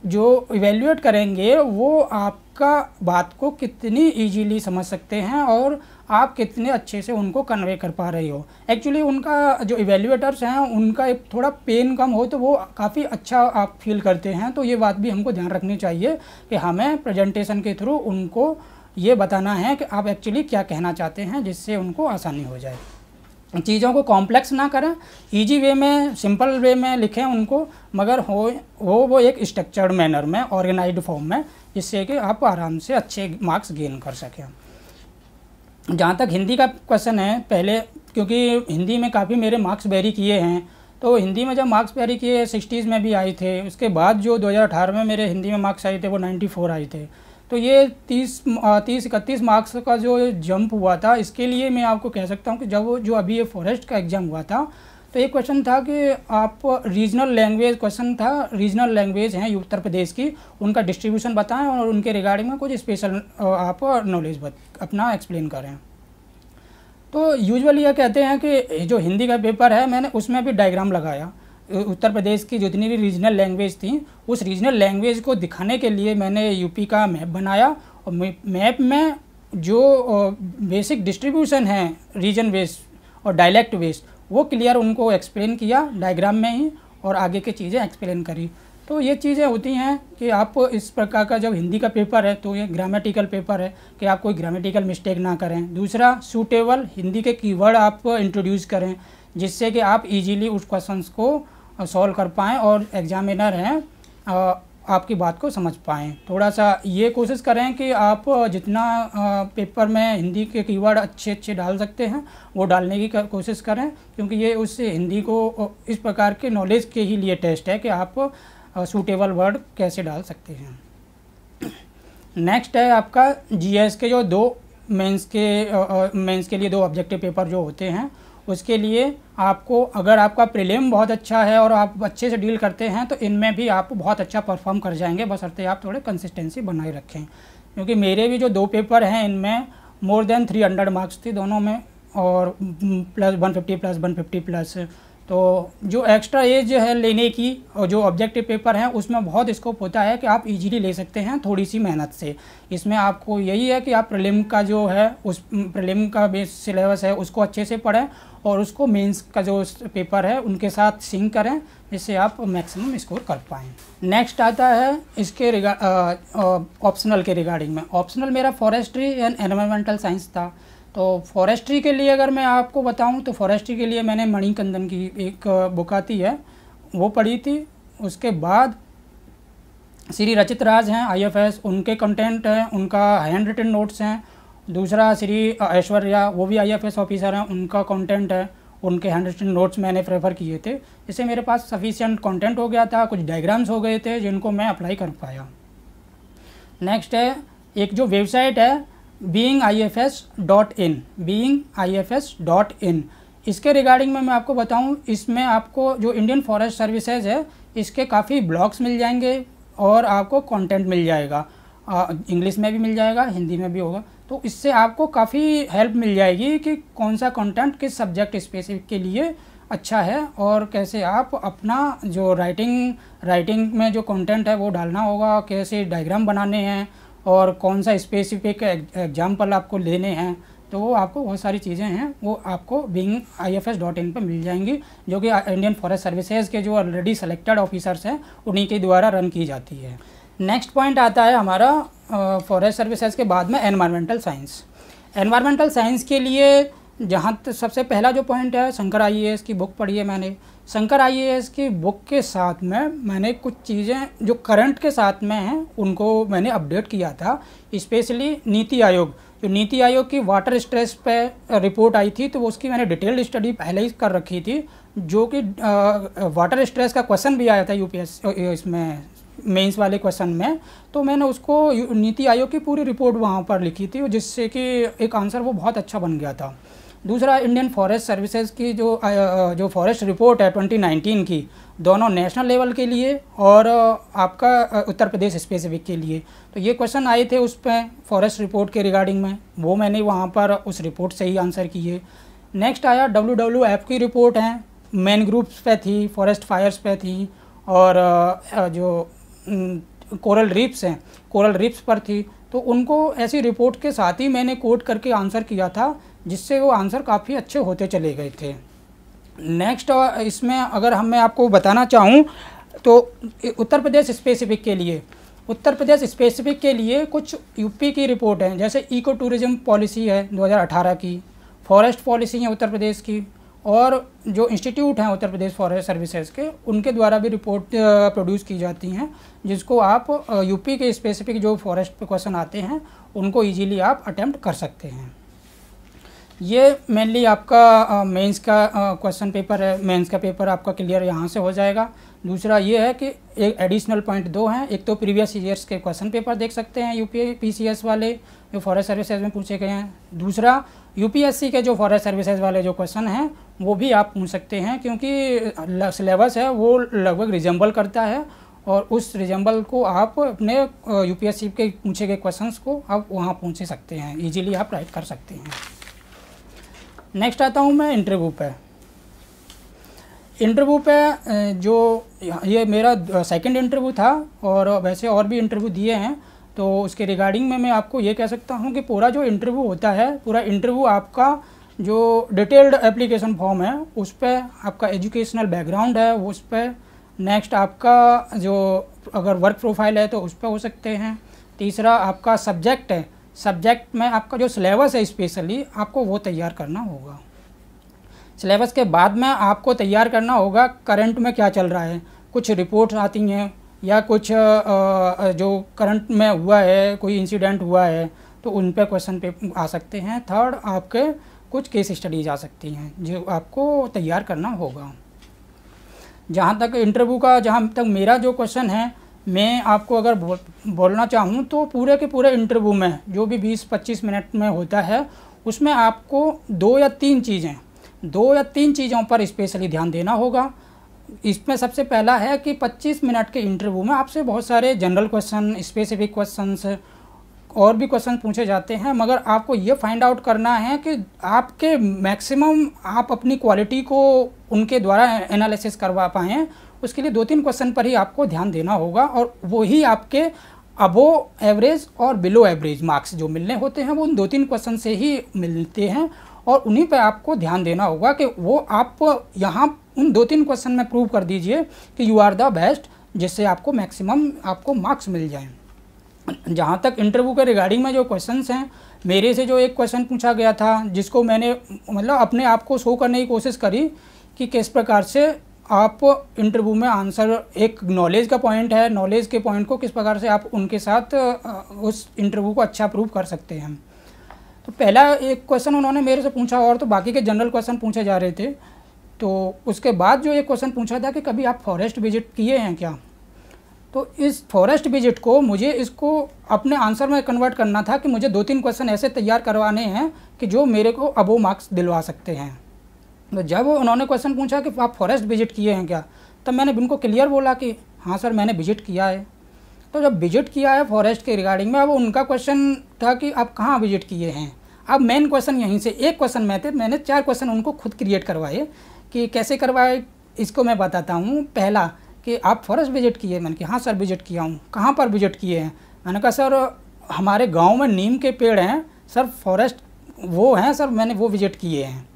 जो इवेल्युएट करेंगे वो आपका बात को कितनी इजीली समझ सकते हैं और आप कितने अच्छे से उनको कन्वे कर पा रहे हो। एक्चुअली उनका जो इवेल्युएटर्स हैं उनका एक थोड़ा पेन कम हो तो वो काफ़ी अच्छा आप फील करते हैं। तो ये बात भी हमको ध्यान रखनी चाहिए कि हमें प्रेजेंटेशन के थ्रू उनको ये बताना है कि आप एक्चुअली क्या कहना चाहते हैं, जिससे उनको आसानी हो जाए। चीज़ों को कॉम्प्लेक्स ना करें, इजी वे में, सिंपल वे में लिखें उनको, मगर वो एक स्ट्रक्चर्ड मैनर में, ऑर्गेनाइज्ड फॉर्म में, जिससे कि आप आराम से अच्छे मार्क्स गेन कर सकें। जहाँ तक हिंदी का क्वेश्चन है, पहले क्योंकि हिंदी में काफ़ी मेरे मार्क्स वेरी किए हैं, तो हिंदी में जब मार्क्स वेरी किए 60s में भी आए थे, उसके बाद जो 2018 में मेरे हिंदी में मार्क्स आए थे वो 94 आए थे। तो ये 30-31 मार्क्स का जो जंप हुआ था, इसके लिए मैं आपको कह सकता हूँ कि जब जो अभी ये फॉरेस्ट का एग्ज़ाम हुआ था तो एक क्वेश्चन था कि आप रीजनल लैंग्वेज, क्वेश्चन था रीजनल लैंग्वेज हैं उत्तर प्रदेश की, उनका डिस्ट्रीब्यूशन बताएं और उनके रिगार्डिंग में कुछ स्पेशल आप नॉलेज अपना एक्सप्लेन करें। तो यूजुअली ये कहते हैं कि जो हिंदी का पेपर है मैंने उसमें भी डायग्राम लगाया, उत्तर प्रदेश की जितनी भी रीजनल लैंग्वेज थी उस रीजनल लैंग्वेज को दिखाने के लिए मैंने यूपी का मैप बनाया और मैप में जो बेसिक डिस्ट्रीब्यूशन है रीजन वेज और डायलेक्ट वेज वो क्लियर उनको एक्सप्लेन किया डायग्राम में ही और आगे की चीज़ें एक्सप्लेन करी। तो ये चीज़ें होती हैं कि आप इस प्रकार का जब हिंदी का पेपर है तो ये ग्रामेटिकल पेपर है कि आप कोई ग्रामेटिकल मिस्टेक ना करें। दूसरा, सूटेबल हिंदी के कीवर्ड आप इंट्रोड्यूस करें जिससे कि आप इजीली उस क्वेश्चंस को सॉल्व कर पाएँ और एग्जामिनर हैं आपकी बात को समझ पाएँ। थोड़ा सा ये कोशिश करें कि आप जितना पेपर में हिंदी के कीवर्ड अच्छे डाल सकते हैं वो डालने की कोशिश करें, क्योंकि ये उससे हिंदी को इस प्रकार के नॉलेज के ही लिए टेस्ट है कि आप सूटेबल वर्ड कैसे डाल सकते हैं। नेक्स्ट है आपका जीएस के जो दो मेंस के लिए दो ऑब्जेक्टिव पेपर जो होते हैं उसके लिए आपको, अगर आपका प्रीलिम बहुत अच्छा है और आप अच्छे से डील करते हैं तो इनमें भी आप बहुत अच्छा परफॉर्म कर जाएंगे, बशर्ते आप थोड़े कंसिस्टेंसी बनाए रखें। क्योंकि मेरे भी जो दो पेपर हैं इनमें मोर देन 300 मार्क्स थी दोनों में और +150 +150 तो जो एक्स्ट्रा एज है लेने की और जो ऑब्जेक्टिव पेपर हैं उसमें बहुत स्कोप होता है कि आप इजीली ले सकते हैं थोड़ी सी मेहनत से। इसमें आपको यही है कि आप प्रीलिम का जो है उस प्रीलिम का बेस सिलेबस है उसको अच्छे से पढ़ें और उसको मेंस का जो पेपर है उनके साथ सिंक करें जिससे आप मैक्सिमम स्कोर कर पाएँ। नेक्स्ट आता है इसके ऑप्शनल के रिगार्डिंग में। ऑप्शनल मेरा फॉरेस्ट्री एंड एनवायरमेंटल साइंस था। तो फॉरेस्ट्री के लिए अगर मैं आपको बताऊं तो फॉरेस्ट्री के लिए मैंने मणिकंदन की एक बुक आती है वो पढ़ी थी। उसके बाद श्री रचित राज हैं आईएफएस, उनके कंटेंट हैं, उनका हैंड रिटन नोट्स हैं। दूसरा श्री ऐश्वर्या, वो भी आईएफएस ऑफिसर हैं, उनका कंटेंट है, उनके हैंड रिटन नोट्स मैंने प्रेफर किए थे। इससे मेरे पास सफिशिएंट कंटेंट हो गया था, कुछ डायग्राम्स हो गए थे जिनको मैं अप्लाई कर पाया। नेक्स्ट है एक जो वेबसाइट है beingifs.in, beingifs.in, इसके रिगार्डिंग में मैं आपको बताऊं, इसमें आपको जो इंडियन फॉरेस्ट सर्विसेज है इसके काफ़ी ब्लॉग्स मिल जाएंगे और आपको कंटेंट मिल जाएगा, इंग्लिश में भी मिल जाएगा, हिंदी में भी होगा। तो इससे आपको काफ़ी हेल्प मिल जाएगी कि कौन सा कंटेंट किस सब्जेक्ट स्पेसिफिक के लिए अच्छा है और कैसे आप अपना जो राइटिंग में जो कंटेंट है वो डालना होगा, कैसे डायग्राम बनाने हैं और कौन सा स्पेसिफिक एग्जाम्पल आपको लेने हैं। तो वो आपको बहुत सारी चीज़ें हैं वो आपको beingifs.in पर मिल जाएंगी, जो कि इंडियन फॉरेस्ट सर्विसेज के जो ऑलरेडी सेलेक्टेड ऑफिसर्स हैं उन्हीं के द्वारा रन की जाती है। नेक्स्ट पॉइंट आता है हमारा फॉरेस्ट सर्विसेज के बाद में एनवायरमेंटल साइंस। एनवायरमेंटल साइंस के लिए जहाँ सबसे पहला जो पॉइंट है, शंकर आईएएस की बुक पढ़ी है मैंने। शंकर आईएएस की बुक के साथ में मैंने कुछ चीज़ें जो करंट के साथ में हैं उनको मैंने अपडेट किया था। स्पेशली नीति आयोग, जो नीति आयोग की वाटर स्ट्रेस पे रिपोर्ट आई थी तो उसकी मैंने डिटेल्ड स्टडी पहले ही कर रखी थी, जो कि वाटर स्ट्रेस का क्वेश्चन भी आया था यूपीएससी इसमें मेंस वाले क्वेश्चन में। तो मैंने उसको नीति आयोग की पूरी रिपोर्ट वहाँ पर लिखी थी जिससे कि एक आंसर वो बहुत अच्छा बन गया था। दूसरा, इंडियन फॉरेस्ट सर्विसेज की जो फॉरेस्ट रिपोर्ट है 2019 की, दोनों नेशनल लेवल के लिए और आपका उत्तर प्रदेश स्पेसिफिक के लिए, तो ये क्वेश्चन आए थे उस पर फॉरेस्ट रिपोर्ट के रिगार्डिंग में, वो मैंने वहाँ पर उस रिपोर्ट से ही आंसर किए। नेक्स्ट आया WWF की रिपोर्ट है, मेन ग्रुप्स पे थी, फॉरेस्ट फायर्स पे थी और जो कोरल रीफ्स हैं, कोरल रीफ्स पर थी। तो उनको ऐसी रिपोर्ट के साथ ही मैंने कोट करके आंसर किया था, जिससे वो आंसर काफ़ी अच्छे होते चले गए थे। नेक्स्ट इसमें अगर मैं आपको बताना चाहूँ तो उत्तर प्रदेश स्पेसिफिक के लिए कुछ यूपी की रिपोर्ट हैं, जैसे इको टूरिज़्म पॉलिसी है 2018 की, फॉरेस्ट पॉलिसी है उत्तर प्रदेश की, और जो इंस्टीट्यूट हैं उत्तर प्रदेश फॉरेस्ट सर्विसेज के उनके द्वारा भी रिपोर्ट प्रोड्यूस की जाती हैं, जिसको आप यूपी के स्पेसिफिक जो फॉरेस्ट पे क्वेश्चन आते हैं उनको इजीली आप अटेम्प्ट कर सकते हैं। ये मेनली आपका मेंस का क्वेश्चन पेपर है। मेंस का पेपर आपका क्लियर यहाँ से हो जाएगा। दूसरा ये है कि एक एडिशनल पॉइंट दो हैं। एक तो प्रीवियस ईयर्स के क्वेश्चन पेपर देख सकते हैं यूपीपीसीएस वाले जो फॉरेस्ट सर्विसेज में पूछे गए हैं। दूसरा यूपीएससी के जो फॉरेस्ट सर्विसेज वाले जो क्वेश्चन हैं वो भी आप पूछ सकते हैं, क्योंकि सिलेबस है वो लगभग रिजेंबल करता है और उस रिजेंबल को आप अपने यूपीएससी के पूछे गए क्वेश्चंस को आप वहाँ पूछ सकते हैं, इजीली आप राइट कर सकते हैं। नेक्स्ट आता हूँ मैं इंटरव्यू पे। इंटरव्यू पे जो ये मेरा सेकंड इंटरव्यू था और वैसे और भी इंटरव्यू दिए हैं, तो उसके रिगार्डिंग में मैं आपको ये कह सकता हूँ कि पूरा जो इंटरव्यू होता है, पूरा इंटरव्यू आपका जो डिटेल्ड एप्लीकेशन फॉर्म है उस पर आपका एजुकेशनल बैकग्राउंड है उस पर, नेक्स्ट आपका जो अगर वर्क प्रोफाइल है तो उस पर हो सकते हैं। तीसरा आपका सब्जेक्ट है, सब्जेक्ट में आपका जो सिलेबस है स्पेशली आपको वो तैयार करना होगा। सिलेबस के बाद में आपको तैयार करना होगा करंट में क्या चल रहा है, कुछ रिपोर्ट्स आती हैं या कुछ जो करंट में हुआ है, कोई इंसिडेंट हुआ है तो उन पे क्वेश्चन पे आ सकते हैं। थर्ड आपके कुछ केस स्टडीज आ सकती हैं जो आपको तैयार करना होगा। जहाँ तक इंटरव्यू का, जहाँ तक मेरा जो क्वेश्चन है, मैं आपको अगर बोलना चाहूँ तो पूरे के पूरे इंटरव्यू में जो भी 20-25 मिनट में होता है उसमें आपको 2 या 3 चीज़ों पर स्पेशली ध्यान देना होगा। इसमें सबसे पहला है कि 25 मिनट के इंटरव्यू में आपसे बहुत सारे जनरल क्वेश्चन, स्पेसिफिक क्वेश्चंस और भी क्वेश्चन पूछे जाते हैं, मगर आपको ये फाइंड आउट करना है कि आपके मैक्सिमम आप अपनी क्वालिटी को उनके द्वारा एनालिसिस करवा पाएँ। उसके लिए 2-3 क्वेश्चन पर ही आपको ध्यान देना होगा और वही आपके अबोव एवरेज और बिलो एवरेज मार्क्स जो मिलने होते हैं वो उन 2-3 क्वेश्चन से ही मिलते हैं और उन्हीं पे आपको ध्यान देना होगा कि वो आप यहाँ उन 2-3 क्वेश्चन में प्रूव कर दीजिए कि यू आर द बेस्ट, जिससे आपको मैक्सिमम आपको मार्क्स मिल जाएं। जहाँ तक इंटरव्यू के रिगार्डिंग में जो क्वेश्चंस हैं, मेरे से जो एक क्वेश्चन पूछा गया था जिसको मैंने मतलब अपने आप को शो करने की कोशिश करी कि किस प्रकार से आप इंटरव्यू में आंसर, एक नॉलेज का पॉइंट है, नॉलेज के पॉइंट को किस प्रकार से आप उनके साथ उस इंटरव्यू को अच्छा प्रूव कर सकते हैं। तो पहला एक क्वेश्चन उन्होंने मेरे से पूछा और तो बाकी के जनरल क्वेश्चन पूछे जा रहे थे। तो उसके बाद जो एक क्वेश्चन पूछा था कि कभी आप फॉरेस्ट विजिट किए हैं क्या, तो इस फॉरेस्ट विजिट को मुझे इसको अपने आंसर में कन्वर्ट करना था कि मुझे 2-3 क्वेश्चन ऐसे तैयार करवाने हैं कि जो मेरे को अबो मार्क्स दिलवा सकते हैं। तो जब उन्होंने क्वेश्चन पूछा कि आप फॉरेस्ट विजिट किए हैं क्या, तब मैंने उनको क्लियर बोला कि हाँ सर मैंने विजिट किया है। तो जब विजिट किया है फॉरेस्ट के रिगार्डिंग में, अब उनका क्वेश्चन था कि आप कहाँ विजिट किए हैं। अब मेन क्वेश्चन यहीं से, एक क्वेश्चन में थे, मैंने 4 क्वेश्चन उनको खुद क्रिएट करवाए। कि कैसे करवाए इसको मैं बताता हूँ। पहला कि आप फॉरेस्ट विजिट किए, मैंने कहा हाँ सर विजिट किया हूँ। कहाँ पर विजिट किए हैं, मैंने कहा सर हमारे गांव में नीम के पेड़ हैं सर, फॉरेस्ट वो हैं सर, मैंने वो विजिट किए हैं।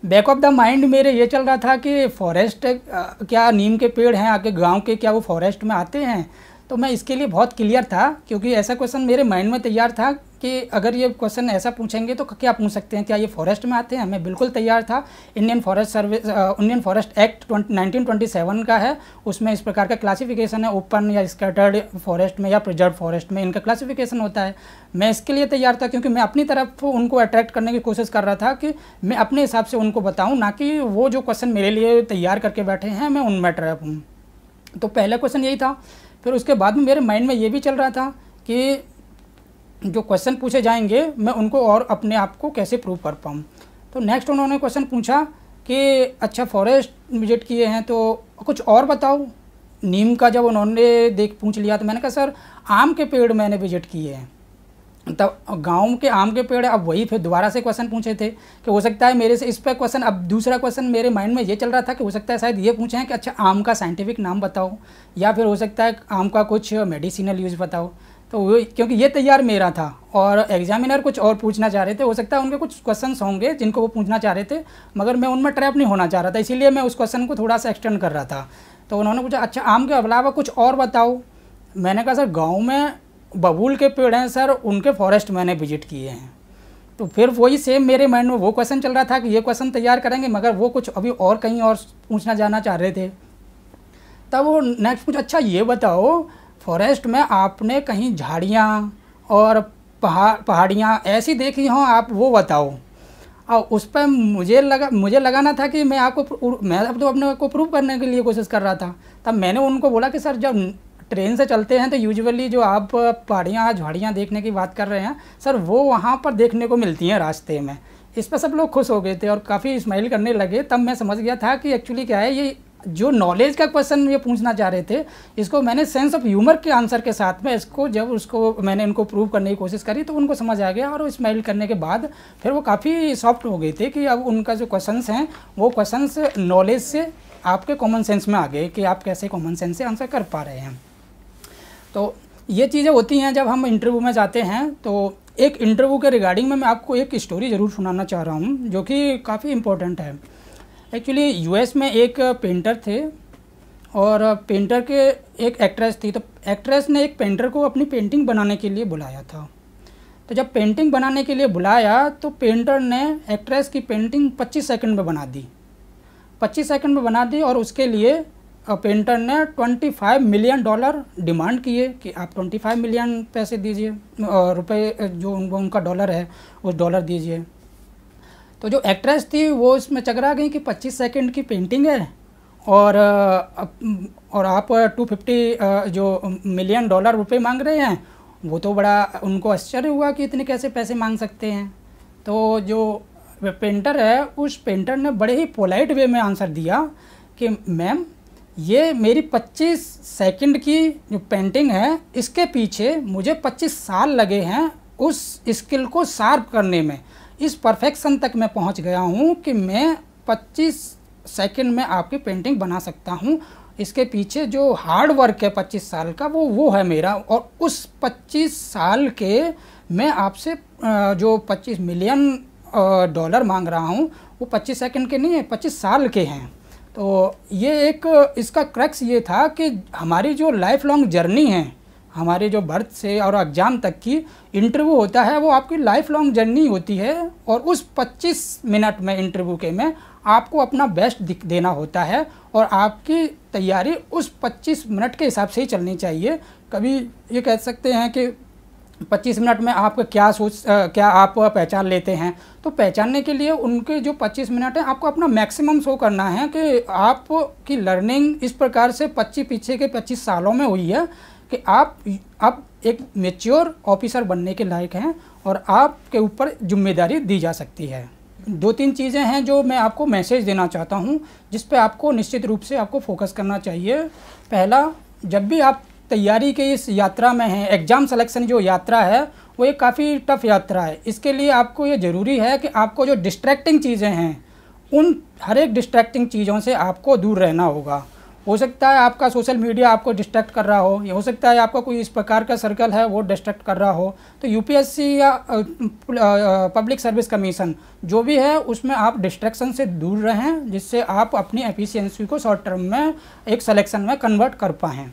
बैक ऑफ द माइंड मेरे ये चल रहा था कि फॉरेस्ट क्या नीम के पेड़ हैं आके गांव के, क्या वो फॉरेस्ट में आते हैं। तो मैं इसके लिए बहुत क्लियर था, क्योंकि ऐसा क्वेश्चन मेरे माइंड में तैयार था कि अगर ये क्वेश्चन ऐसा पूछेंगे तो क्या पूछ सकते हैं, क्या ये फॉरेस्ट में आते हैं। मैं बिल्कुल तैयार था। इंडियन फॉरेस्ट एक्ट 1927 का है, उसमें इस प्रकार का क्लासिफिकेशन है, ओपन या स्कैटर्ड फॉरेस्ट में या प्रिजर्व फॉरेस्ट में इनका क्लासिफिकेशन होता है। मैं इसके लिए तैयार था क्योंकि मैं अपनी तरफ उनको अट्रैक्ट करने की कोशिश कर रहा था कि मैं अपने हिसाब से उनको बताऊँ, ना कि वो जो क्वेश्चन मेरे लिए तैयार करके बैठे हैं मैं उनमें ट्रैप हूँ। तो पहला क्वेश्चन यही था। फिर उसके बाद में मेरे माइंड में ये भी चल रहा था कि जो क्वेश्चन पूछे जाएंगे मैं उनको और अपने आप को कैसे प्रूव कर पाऊँ। तो नेक्स्ट उन्होंने क्वेश्चन पूछा कि अच्छा फॉरेस्ट विजिट किए हैं तो कुछ और बताओ। नीम का जब उन्होंने पूछ लिया तो मैंने कहा सर आम के पेड़ मैंने विजिट किए हैं। तब गांव के आम के पेड़, अब वही फिर दोबारा से क्वेश्चन पूछे थे कि हो सकता है मेरे से इस पर क्वेश्चन, अब दूसरा क्वेश्चन मेरे माइंड में ये चल रहा था कि हो सकता है शायद ये पूछे हैं कि अच्छा आम का साइंटिफिक नाम बताओ, या फिर हो सकता है आम का कुछ मेडिसिनल यूज़ बताओ। तो वो क्योंकि ये तैयार मेरा था और एग्जामिनर कुछ और पूछना चाह रहे थे, हो सकता है उनके कुछ क्वेश्चन होंगे जिनको वो पूछना चाह रहे थे, मगर मैं उनमें ट्रैप नहीं होना चाह रहा था, इसीलिए मैं उस क्वेश्चन को थोड़ा सा एक्सटेंड कर रहा था। तो उन्होंने पूछा अच्छा आम के अलावा कुछ और बताओ। मैंने कहा सर गाँव में बबूल के पेड़ हैं सर, उनके फॉरेस्ट मैंने विजिट किए हैं। तो फिर वही सेम मेरे माइंड में वो क्वेश्चन चल रहा था कि ये क्वेश्चन तैयार करेंगे, मगर वो कुछ अभी और कहीं और पूछना जाना चाह रहे थे। तब वो नेक्स्ट पूछा अच्छा ये बताओ फॉरेस्ट में आपने कहीं झाड़ियाँ और पहाड़ियाँ ऐसी देखी हों आप, वो बताओ। और उस पर मुझे लगाना था कि मैं अब तो अपने को प्रूव करने के लिए कोशिश कर रहा था। तब मैंने उनको बोला कि सर जब ट्रेन से चलते हैं तो यूजुअली जो आप पहाड़ियाँ झाड़ियाँ देखने की बात कर रहे हैं सर, वो वहाँ पर देखने को मिलती हैं रास्ते में। इस पर सब लोग खुश हो गए थे और काफ़ी स्माइल करने लगे। तब मैं समझ गया था कि एक्चुअली क्या है, ये जो नॉलेज का क्वेश्चन ये पूछना चाह रहे थे, इसको मैंने सेंस ऑफ ह्यूमर के आंसर के साथ में उसको मैंने इनको प्रूव करने की कोशिश करी तो उनको समझ आ गया। और स्माइल करने के बाद फिर वो काफ़ी सॉफ्ट हो गए थे कि अब उनका जो क्वेश्चंस हैं वो क्वेश्चंस नॉलेज से आपके कॉमन सेंस में आ गए कि आप कैसे कॉमन सेंस से आंसर कर पा रहे हैं। तो ये चीज़ें होती हैं जब हम इंटरव्यू में जाते हैं। तो एक इंटरव्यू के रिगार्डिंग में मैं आपको एक स्टोरी ज़रूर सुनाना चाह रहा हूँ जो कि काफ़ी इम्पोर्टेंट है। एक्चुअली यूएस में एक पेंटर थे और पेंटर के एक एक्ट्रेस थी। तो एक्ट्रेस ने एक पेंटर को अपनी पेंटिंग बनाने के लिए बुलाया था। तो जब पेंटिंग बनाने के लिए बुलाया तो पेंटर ने एक्ट्रेस की पेंटिंग 25 सेकंड में बना दी। 25 सेकंड में बना दी और उसके लिए पेंटर ने $25 मिलियन डिमांड किए कि आप 25 मिलियन पैसे दीजिए, रुपए जो उनका डॉलर है उस डॉलर दीजिए। तो जो एक्ट्रेस थी वो इसमें चकरा गई कि 25 सेकंड की पेंटिंग है और आप 250 जो मिलियन डॉलर रुपए मांग रहे हैं। वो तो बड़ा उनको आश्चर्य हुआ कि इतने कैसे पैसे मांग सकते हैं। तो जो पेंटर है उस पेंटर ने बड़े ही पोलाइट वे में आंसर दिया कि मैम, ये मेरी 25 सेकंड की जो पेंटिंग है इसके पीछे मुझे 25 साल लगे हैं उस स्किल को शार्प करने में। इस परफेक्शन तक मैं पहुंच गया हूं कि मैं 25 सेकंड में आपकी पेंटिंग बना सकता हूं। इसके पीछे जो हार्ड वर्क है 25 साल का वो है मेरा। और उस 25 साल के मैं आपसे जो 25 मिलियन डॉलर मांग रहा हूं वो 25 सेकंड के नहीं है, 25 साल के हैं। तो ये एक इसका क्रक्स ये था कि हमारी जो लाइफ लॉन्ग जर्नी है, हमारे जो बर्थ से और एग्ज़ाम तक की इंटरव्यू होता है वो आपकी लाइफ लॉन्ग जर्नी होती है। और उस 25 मिनट में इंटरव्यू के में आपको अपना बेस्ट देना होता है और आपकी तैयारी उस 25 मिनट के हिसाब से ही चलनी चाहिए। कभी ये कह सकते हैं कि 25 मिनट में आप क्या आप पहचान लेते हैं। तो पहचानने के लिए उनके जो 25 मिनट है आपको अपना मैक्सिमम शो करना है कि आपकी लर्निंग इस प्रकार से पीछे के 25 सालों में हुई है कि आप अब एक मैच्योर ऑफिसर बनने के लायक हैं और आपके ऊपर जिम्मेदारी दी जा सकती है। 2-3 चीज़ें हैं जो मैं आपको मैसेज देना चाहता हूं जिस पे आपको निश्चित रूप से आपको फोकस करना चाहिए। पहला, जब भी आप तैयारी के इस यात्रा में हैं, एग्ज़ाम सिलेक्शन जो यात्रा है वो एक काफ़ी टफ यात्रा है। इसके लिए आपको ये ज़रूरी है कि आपको जो डिस्ट्रैक्टिंग चीज़ें हैं उन हर एक डिस्ट्रैक्टिंग चीज़ों से आपको दूर रहना होगा। हो सकता है आपका सोशल मीडिया आपको डिस्ट्रैक्ट कर रहा हो, या हो सकता है आपका कोई इस प्रकार का सर्कल है वो डिस्ट्रैक्ट कर रहा हो। तो यूपीएससी या पब्लिक सर्विस कमीशन जो भी है उसमें आप डिस्ट्रैक्शन से दूर रहें जिससे आप अपनी एफिशिएंसी को शॉर्ट टर्म में एक सिलेक्शन में कन्वर्ट कर पाएँ।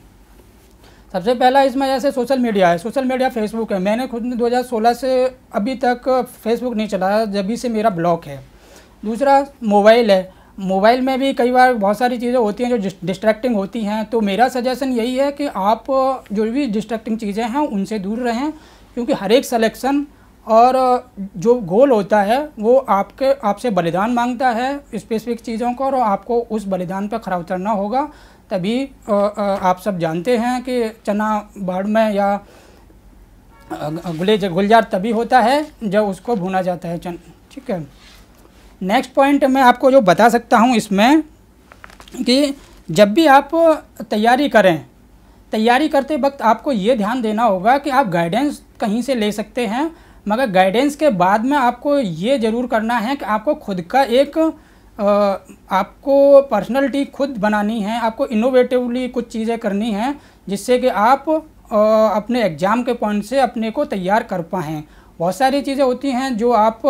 सबसे पहला इसमें जैसे सोशल मीडिया है, सोशल मीडिया फेसबुक है। मैंने खुद 2016 से अभी तक फेसबुक नहीं चलाया, जब से मेरा ब्लॉक है। दूसरा मोबाइल है, मोबाइल में भी कई बार बहुत सारी चीज़ें होती हैं जो डिस्ट्रैक्टिंग होती हैं। तो मेरा सजेशन यही है कि आप जो भी डिस्ट्रैक्टिंग चीज़ें हैं उनसे दूर रहें, क्योंकि हर एक सिलेक्शन और जो गोल होता है वो आपसे बलिदान मांगता है स्पेसिफिक चीज़ों को, और आपको उस बलिदान पर खरा उतरना होगा। तभी आप सब जानते हैं कि चना बाढ़ में या गुलजार तभी होता है जब उसको भुना जाता है ठीक है। नेक्स्ट पॉइंट मैं आपको जो बता सकता हूँ इसमें कि जब भी आप तैयारी करें, तैयारी करते वक्त आपको ये ध्यान देना होगा कि आप गाइडेंस कहीं से ले सकते हैं, मगर गाइडेंस के बाद में आपको ये ज़रूर करना है कि आपको खुद का एक आपको पर्सनैलिटी खुद बनानी है। आपको इनोवेटिवली कुछ चीज़ें करनी हैं जिससे कि आप अपने एग्ज़ाम के पॉइंट से अपने को तैयार कर पाएँ। बहुत सारी चीज़ें होती हैं जो आप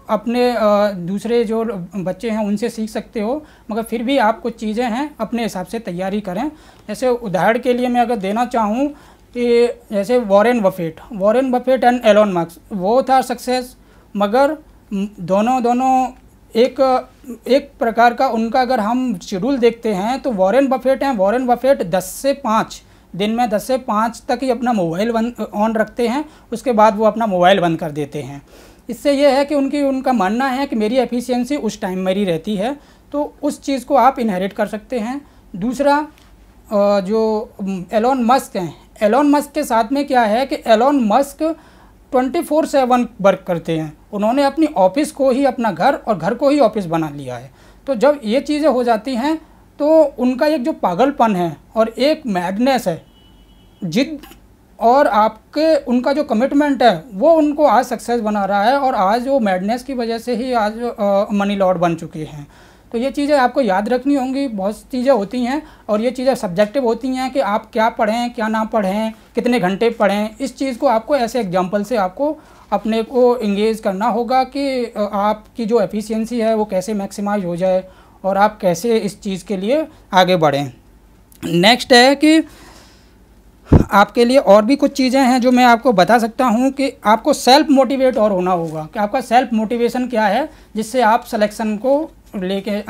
अपने दूसरे जो बच्चे हैं उनसे सीख सकते हो, मगर फिर भी आप कुछ चीज़ें हैं अपने हिसाब से तैयारी करें। जैसे उदाहरण के लिए मैं अगर देना चाहूँ कि जैसे Warren Buffett and Elon Musk, वो था सक्सेस, मगर दोनों एक प्रकार का उनका अगर हम शेड्यूल देखते हैं तो वॉरेन बफेट 10 से 5 दिन में 10 से 5 तक ही अपना मोबाइल ऑन रखते हैं, उसके बाद वो अपना मोबाइल बंद कर देते हैं। इससे ये है कि उनका मानना है कि मेरी एफिशिएंसी उस टाइम मेरी रहती है, तो उस चीज़ को आप इनहेरिट कर सकते हैं। दूसरा जो एलोन मस्क हैं, एलोन मस्क के साथ में क्या है कि एलोन मस्क 24/7 वर्क करते हैं। उन्होंने अपनी ऑफिस को ही अपना घर और घर को ही ऑफिस बना लिया है। तो जब ये चीज़ें हो जाती हैं तो उनका एक जो पागलपन है और एक मैडनेस है, जिद और आपके उनका जो कमिटमेंट है वो उनको आज सक्सेस बना रहा है, और आज वो मैडनेस की वजह से ही आज मनी लॉर्ड बन चुके हैं। तो ये चीज़ें आपको याद रखनी होंगी। बहुत चीज़ें होती हैं और ये चीज़ें सब्जेक्टिव होती हैं कि आप क्या पढ़ें क्या ना पढ़ें, कितने घंटे पढ़ें। इस चीज़ को आपको ऐसे एग्जांपल से आपको अपने को इंगेज करना होगा कि आपकी जो एफिशिएंसी है वो कैसे मैक्सिमाइज हो जाए और आप कैसे इस चीज़ के लिए आगे बढ़ें। नेक्स्ट है कि आपके लिए और भी कुछ चीज़ें हैं जो मैं आपको बता सकता हूं कि आपको सेल्फ मोटिवेट और होना होगा कि आपका सेल्फ मोटिवेशन क्या है जिससे आप सिलेक्शन को लेके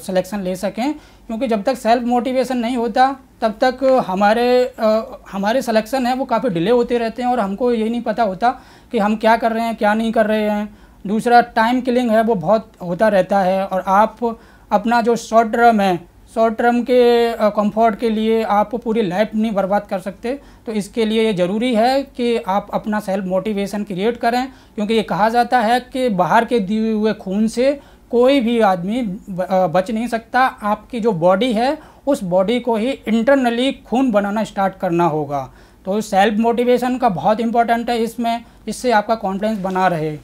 सिलेक्शन ले सकें। क्योंकि जब तक सेल्फ मोटिवेशन नहीं होता तब तक हमारे सिलेक्शन है वो काफ़ी डिले होते रहते हैं और हमको ये नहीं पता होता कि हम क्या कर रहे हैं क्या नहीं कर रहे हैं। दूसरा टाइम किलिंग है वो बहुत होता रहता है और आप अपना जो शॉर्ट टर्म है, शॉर्ट टर्म के कंफर्ट के लिए आप पूरी लाइफ नहीं बर्बाद कर सकते। तो इसके लिए ये ज़रूरी है कि आप अपना सेल्फ मोटिवेशन क्रिएट करें, क्योंकि ये कहा जाता है कि बाहर के दिए हुए खून से कोई भी आदमी बच नहीं सकता। आपकी जो बॉडी है उस बॉडी को ही इंटरनली खून बनाना स्टार्ट करना होगा। तो सेल्फ मोटिवेशन का बहुत इंपॉर्टेंट है इसमें, इससे आपका कॉन्फिडेंस बना रहे।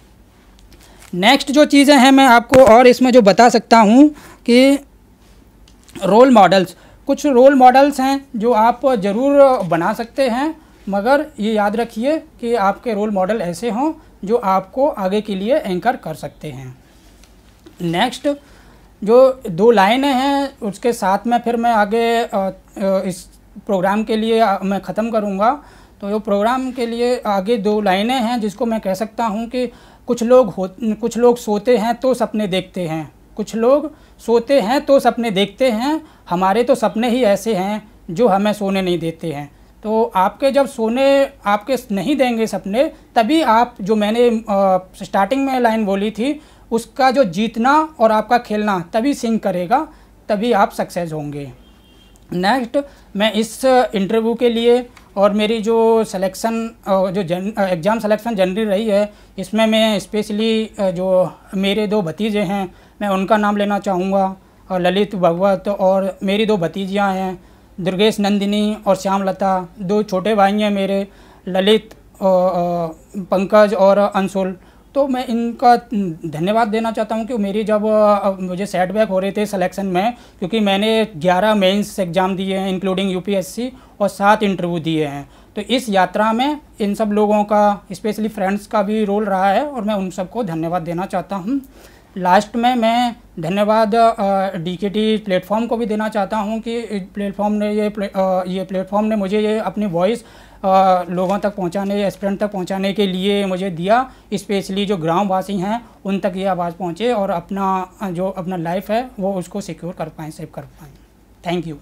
नेक्स्ट जो चीज़ें हैं मैं आपको और इसमें जो बता सकता हूँ कि रोल मॉडल्स, कुछ रोल मॉडल्स हैं जो आप ज़रूर बना सकते हैं, मगर ये याद रखिए कि आपके रोल मॉडल ऐसे हों जो आपको आगे के लिए एंकर कर सकते हैं। नेक्स्ट जो 2 लाइनें हैं उसके साथ में फिर मैं आगे इस प्रोग्राम के लिए मैं ख़त्म करूँगा। तो ये प्रोग्राम के लिए आगे 2 लाइनें हैं जिसको मैं कह सकता हूँ कि कुछ लोग सोते हैं तो सपने देखते हैं, कुछ लोग सोते हैं तो सपने देखते हैं, हमारे तो सपने ही ऐसे हैं जो हमें सोने नहीं देते हैं। तो आपके जब सोने आपके नहीं देंगे सपने, तभी आप जो मैंने स्टार्टिंग में लाइन बोली थी उसका जो जीतना और आपका खेलना तभी सिंक करेगा, तभी आप सक्सेस होंगे। नेक्स्ट मैं इस इंटरव्यू के लिए और मेरी जो सिलेक्शन जो एग्ज़ाम सिलेक्शन जनरली रही है, इसमें मैं स्पेशली जो मेरे 2 भतीजे हैं मैं उनका नाम लेना चाहूँगा, और ललित भगवत, और मेरी 2 भतीजियाँ हैं दुर्गेश नंदिनी और श्यामलता। 2 छोटे भाई हैं मेरे, ललित पंकज और अंशुल। तो मैं इनका धन्यवाद देना चाहता हूं कि मेरी जब मुझे सेटबैक हो रहे थे सिलेक्शन में, क्योंकि मैंने 11 मेंस एग्ज़ाम दिए हैं इंक्लूडिंग यूपीएससी और 7 इंटरव्यू दिए हैं। तो इस यात्रा में इन सब लोगों का स्पेशली फ्रेंड्स का भी रोल रहा है और मैं उन सबको धन्यवाद देना चाहता हूं। लास्ट में मैं धन्यवाद डीकेटी प्लेटफॉर्म को भी देना चाहता हूं कि प्लेटफॉर्म ने ये प्लेटफॉर्म ने मुझे ये अपनी वॉइस लोगों तक पहुंचाने, एस्पिरेंट तक पहुंचाने के लिए मुझे दिया। स्पेशली जो ग्रामवासी हैं उन तक ये आवाज़ पहुंचे और अपना जो अपना लाइफ है वो उसको सिक्योर कर पाएँ, सेव कर पाएँ। Thank you.